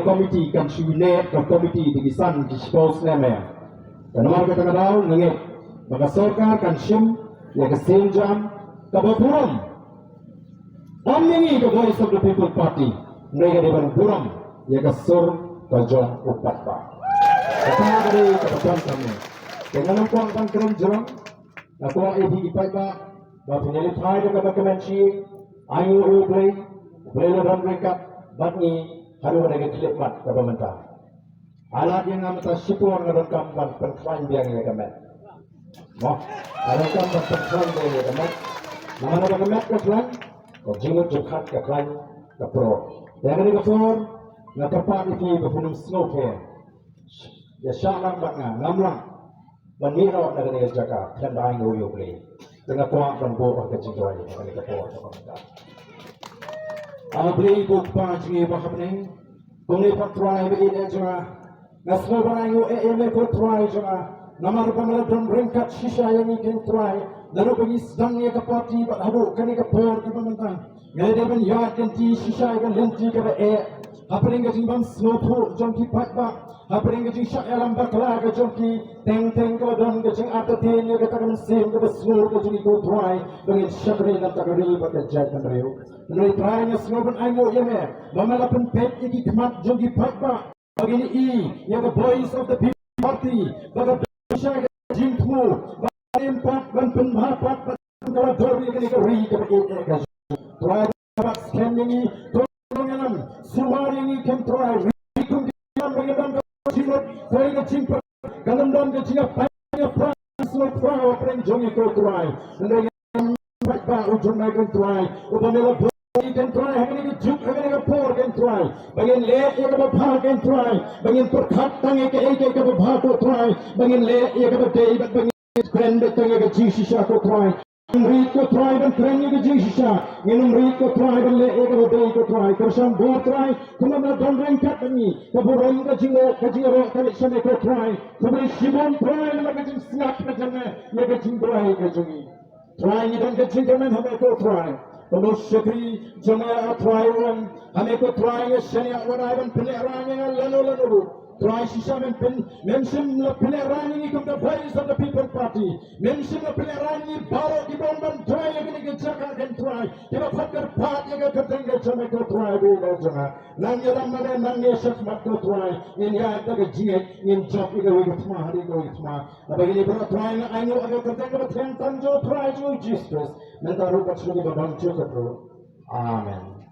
komiti kan siwinet ke komiti di kisan dispose nama. Dan nomor kata kadau nengek maka sorka kan sim ya kesenjam kebetulan. Omningi ke Voice of the People Party mereka depan buram ya kesur kejong upat pak. Kata dari kebetulan kami. Dengan uang kan keren jerang. Aku ini ipai pak. Bapak nyali thai dekat kemenci. Ayu ublay. Ublay dalam mereka. Batni haru mereka dilemat ke pemerintah. Alat yang ngamata sipur ngerekam ban penfan biang ya kemet. Mau ngerekam ban penfan biang ya kemet. Mana ban kemet ke kelan? Kau jenguk jekat ke kelan ke pro. Yang ini ke for ngakepat ini berpunum snow fair. Ya syaklang batna ngamlang. Ban mirau dari negara Jakarta dan ayu ublay. Tengah kuat ban buah ke jingoi dari ke pro ke pemerintah. Abli bukpa jingi bahamning, kuni patrai begini jema, nasmo barangu eme ko trai jema, namar pamaladon ringkat sisa yang ikan trai, lalu bagi sedangnya kapati bat habu kani kapor ke pemerintah, ngade ban yat ganti sisa yang lenti ke hapening ke jimbang snopu jongki patba, hapening ke jing syak alam bakla ke jongki, teng ke don ke jing atatin ke takkan sim ke besmur ke jing ko trai, bagi syakri dan takari pada jatuh mereu. Menurut terakhirnya snoben ayo ya me, memalapan pet iki kemat jongki patba, begini yang the Voice of the People Party, baga bisa ke jingmu, baga empat ban penhapat ban kawadori ke negeri ke ke terakhir dapat scan ini, tolongan sumari ini kan terakhir, rikum kiam bagaimana kecilot, terakhir ke jingpa, kalam dan ke jingap banyak perang semua perang perang jongi ke terakhir, menurut patba ujung naik ke terakhir, upamela can try, having a juke, having a poor can try, bangin le ek ba bha can try, bangin perkhat tang ek ek ba bha ko try, bangin le ek ba day but bangin grand tang ek ji shisha ko try, read ko try ban kren ek ji shisha, nginum read ko try ban le ek ba day ko try, kersam bo try, kuma na don ren kat ni, ka bo ren ka jingo ka shame ko try, kuma shimon try na ka jing snap na jame, ye ka jing try ka jingi, try ni don ka jing man hame ko try. Kalau sekali jemaah try orang, kami ko try yang seniak waraban penerangan yang lalu. Try sisa mention penerangan ini ke the Voice of the People Party. Mention penerangan ini baru di bawah try yang ini kejakan dan try. Kita fakir parti yang ketinggal jemaah ko try dulu jemaah. Nangya ramai nangya sesuatu ko try. Ini ada kejiat, ini job ini wujudma hari wujudma. Tapi ini berat try yang ayu agak ketinggal tentang jo try jo justice. Nanti rupa sudah berbantu ke bro. Amen.